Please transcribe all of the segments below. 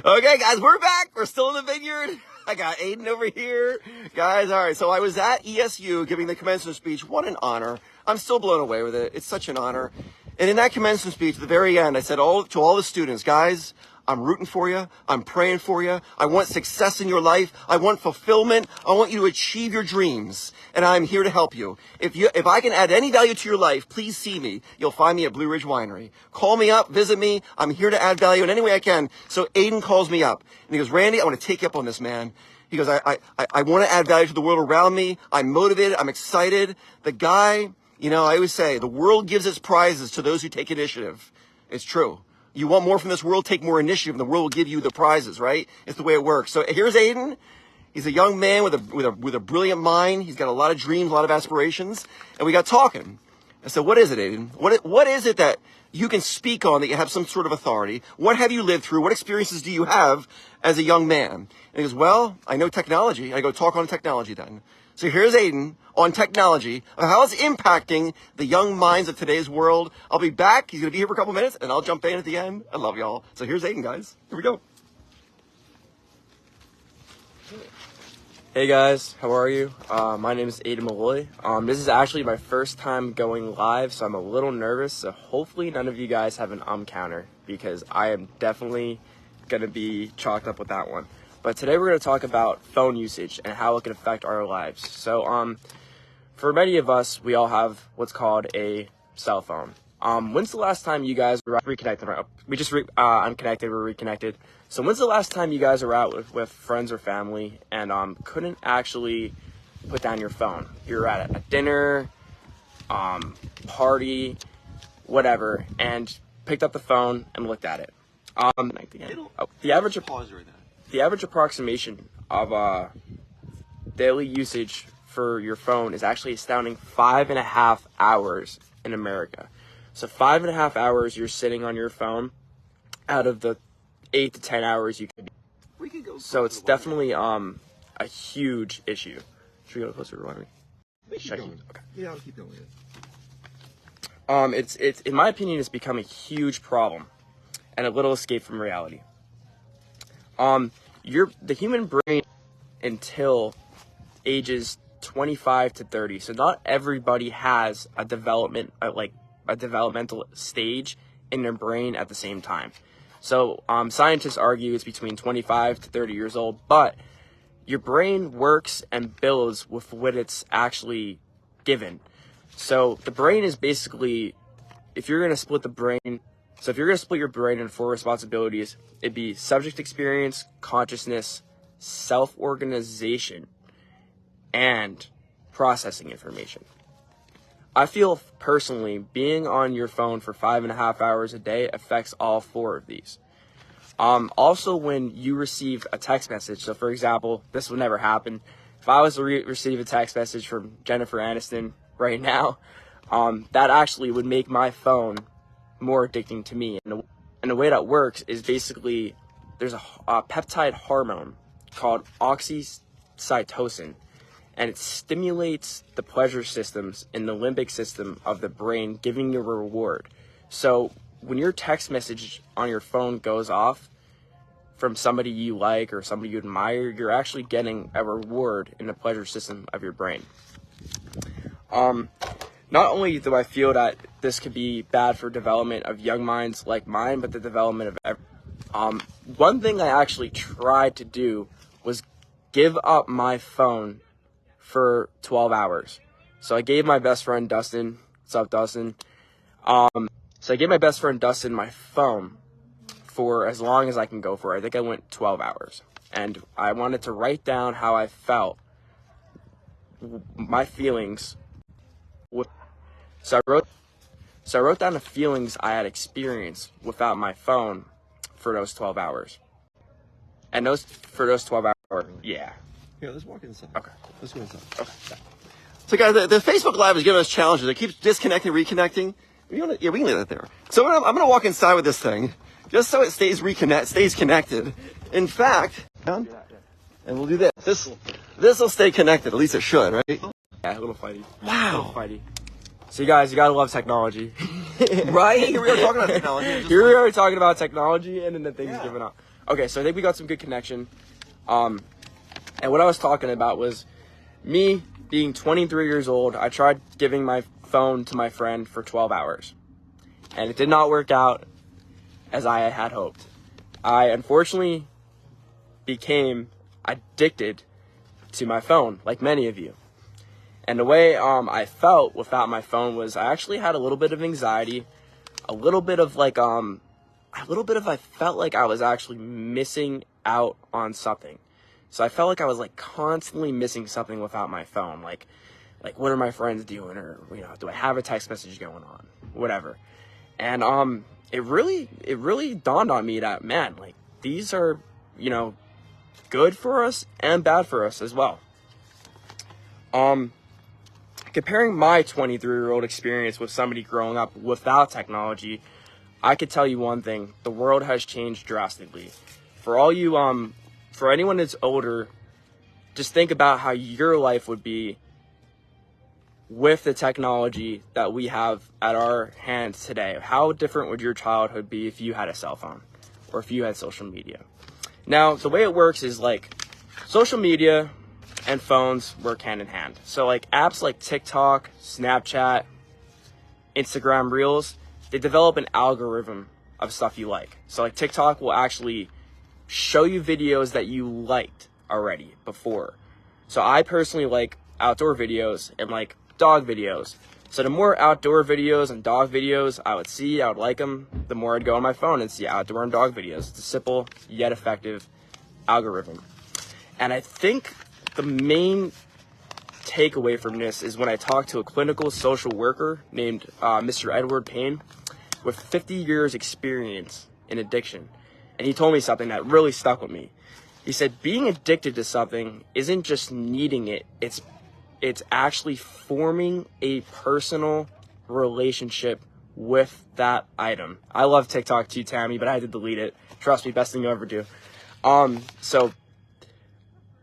Okay, guys, we're back. We're still in the vineyard. I got Aiden over here. Guys, all right, so I was at ESU giving the commencement speech. What an honor. I'm still blown away with it. It's such an honor. And in that commencement speech, at the very end, I said to all the students, guys, I'm rooting for you. I'm praying for you. I want success in your life. I want fulfillment. I want you to achieve your dreams. And I'm here to help you. If I can add any value to your life, please see me. You'll find me at Blue Ridge Winery. Call me up, visit me. I'm here to add value in any way I can. So Aiden calls me up and he goes, Randy, I want to take you up on this, man. He goes, I want to add value to the world around me. I'm motivated. I'm excited. The guy, I always say the world gives its prizes to those who take initiative. It's true. You want more from this world, take more initiative, and the world will give you the prizes, right? It's the way it works. So here's Aiden. He's a young man with a brilliant mind. He's got a lot of dreams, a lot of aspirations, and we got talking. I said, what is it, Aiden? What is it that you can speak on, that you have some sort of authority? What have you lived through? What experiences do you have as a young man? And he goes, well, I know technology. I go, talk on technology then. So here's Aiden on technology, how it's impacting the young minds of today's world. I'll be back. He's going to be here for a couple minutes, and I'll jump in at the end. I love y'all. So here's Aiden, guys. Here we go. Hey guys, how are you? My name is Aiden Malloy. This is actually my first time going live, so I'm a little nervous. So hopefully none of you guys have an counter, because I am definitely going to be chalked up with that one. But today we're going to talk about phone usage and how it can affect our lives. So for many of us, we all have what's called a cell phone. When's the last time you guys were reconnected? Unconnected, we're reconnected. So when's the last time you guys were out with friends or family and couldn't actually put down your phone? You were at a dinner, party, whatever, and picked up the phone and looked at it. The average approximation of daily usage for your phone is actually astounding 5.5 hours in America. So 5.5 hours you're sitting on your phone out of the 8 to 10 hours you could be. So it's definitely a huge issue. Should we go closer to Ronnie? Okay. Yeah, I'll keep going. It's in my opinion, it's become a huge problem and a little escape from reality. The human brain until ages 25 to 30. So not everybody has a developmental stage in their brain at the same time. So scientists argue it's between 25 to 30 years old, but your brain works and builds with what it's actually given. So the brain is basically, if you're going to split your brain into 4 responsibilities, it'd be subject experience, consciousness, self-organization, and processing information. I feel personally being on your phone for 5.5 hours a day affects all 4 of these. Also, when you receive a text message, so for example, this would never happen. If I was to receive a text message from Jennifer Aniston right now, that actually would make my phone more addicting to me. And the way that works is basically there's a peptide hormone called oxytocin, and it stimulates the pleasure systems in the limbic system of the brain, giving you a reward. So when your text message on your phone goes off from somebody you like or somebody you admire, you're actually getting a reward in the pleasure system of your brain. Not only do I feel that this could be bad for development of young minds like mine, but the development of one thing I actually tried to do was give up my phone for 12 hours. So I gave my best friend Dustin, what's up Dustin? So I gave my best friend Dustin my phone for as long as I can go for. I think I went 12 hours. And I wanted to write down how I felt, my feelings. So I wrote down the feelings I had experienced without my phone for those 12 hours. And for those 12 hours, yeah. Here, let's walk inside. Okay. Let's go inside. Okay. So guys, the Facebook Live is giving us challenges. It keeps disconnecting, reconnecting. We can leave that there. So I'm going to walk inside with this thing, just so it stays connected. In fact, and we'll do this. This will stay connected. At least it should, right? Yeah, a little fighty. Wow. A little fighty. So you guys, you gotta love technology. Right? Here we are talking about technology. Here we are talking about technology and then the things given up. Okay, so I think we got some good connection. And what I was talking about was me being 23 years old. I tried giving my phone to my friend for 12 hours. And it did not work out as I had hoped. I unfortunately became addicted to my phone, like many of you. And the way I felt without my phone was I actually had a little bit of anxiety, a little bit of I felt like I was actually missing out on something. So I felt like I was like constantly missing something without my phone. Like what are my friends doing, or do I have a text message going on, whatever. And it really dawned on me that, man, like these are good for us and bad for us as well. Comparing my 23-year-old experience with somebody growing up without technology, I could tell you one thing: the world has changed drastically. For all you for anyone that's older, just think about how your life would be with the technology that we have at our hands today. How different would your childhood be if you had a cell phone or if you had social media? Now, the way it works is like social media and phones work hand in hand. So like apps like TikTok, Snapchat, Instagram Reels, they develop an algorithm of stuff you like. So like TikTok will actually show you videos that you liked already before. So I personally like outdoor videos and like dog videos. So the more outdoor videos and dog videos I would like them, the more I'd go on my phone and see outdoor and dog videos. It's a simple yet effective algorithm. And I think the main takeaway from this is when I talked to a clinical social worker named Mr. Edward Payne with 50 years experience in addiction. And he told me something that really stuck with me. He said, being addicted to something isn't just needing it, it's actually forming a personal relationship with that item. I love TikTok too, Tammy, but I had to delete it. Trust me, best thing you'll ever do. So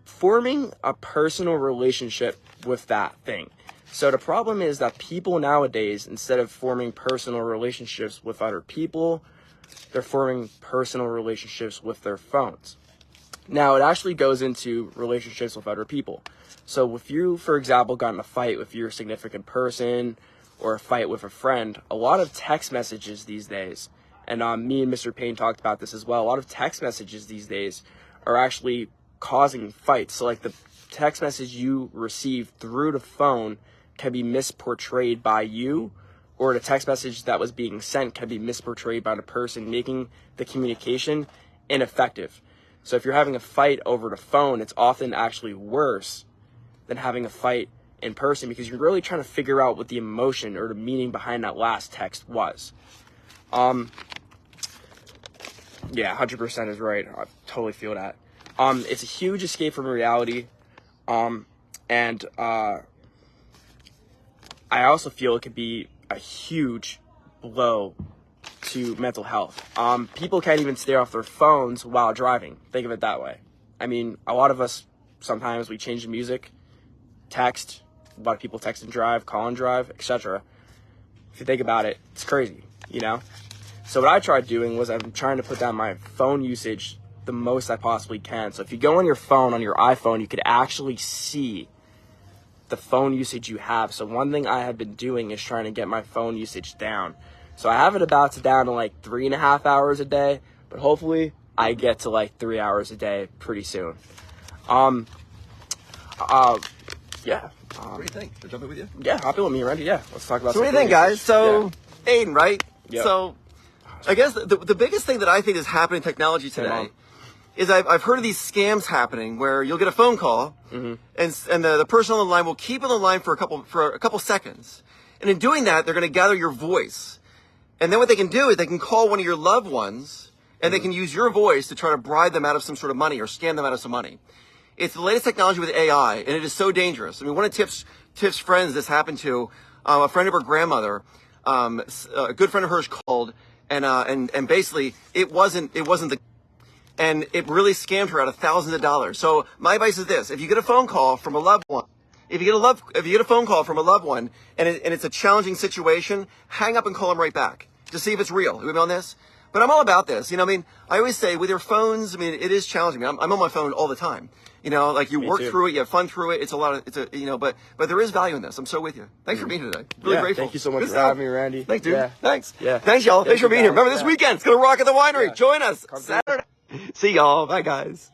forming a personal relationship with that thing. So the problem is that people nowadays, instead of forming personal relationships with other people, they're forming personal relationships with their phones. Now, it actually goes into relationships with other people. So if you, for example, got in a fight with your significant person or a fight with a friend, a lot of text messages these days, and me and Mr. Payne talked about this as well, a lot of text messages these days are actually causing fights. So like the text message you receive through the phone can be misportrayed by you, or the text message that was being sent can be misportrayed by the person making the communication ineffective. So if you're having a fight over the phone, it's often actually worse than having a fight in person, because you're really trying to figure out what the emotion or the meaning behind that last text was. Yeah, 100% is right. I totally feel that. It's a huge escape from reality. And I also feel it could be a huge blow to mental health. People can't even stay off their phones while driving. Think of it that way. I mean, a lot of us, sometimes we change the music, text. A lot of people text and drive, call and drive, etc. If you think about it, it's crazy, So what I tried doing was I'm trying to put down my phone usage the most I possibly can. So if you go on your phone, on your iPhone, you could actually see the phone usage you have. So one thing I have been doing is trying to get my phone usage down. So I have it down to like 3.5 hours a day, but hopefully I get to like 3 hours a day pretty soon. Yeah. What do you think? Should I jump in with you? Yeah, hop in with me, Randy. Yeah, let's talk about. So what do you think, guys? So, Aiden, right? Yep. So, I guess the biggest thing that I think is happening in technology today is I've heard of these scams happening where you'll get a phone call and the person on the line will keep on the line for a couple seconds, and in doing that they're going to gather your voice, and then what they can do is they can call one of your loved ones and they can use your voice to try to bribe them out of some sort of money or scam them out of some money. It's the latest technology with AI, and it is so dangerous. I mean, one of Tiff's friends this happened to, a friend of her grandmother, a good friend of hers called, and basically it wasn't and it really scammed her out of thousands of dollars. So my advice is this: if you get a phone call from a loved one, if you get a phone call from a loved one and it's a challenging situation, hang up and call them right back to see if it's real. Are we on this? But I'm all about this. You know, I mean, I always say with your phones, I mean, it is challenging. I'm on my phone all the time. You know, like you work through it, you have fun through it. It's a lot of, but there is value in this. I'm so with you. Thanks for being here today. Really grateful. Thank you so much for having me, Randy. Thanks, dude. Yeah. Thanks. Yeah. Thanks, y'all. Thanks for being here. Remember this weekend, it's going to rock at the winery. Yeah. Join us Come Saturday. See y'all. Bye, guys.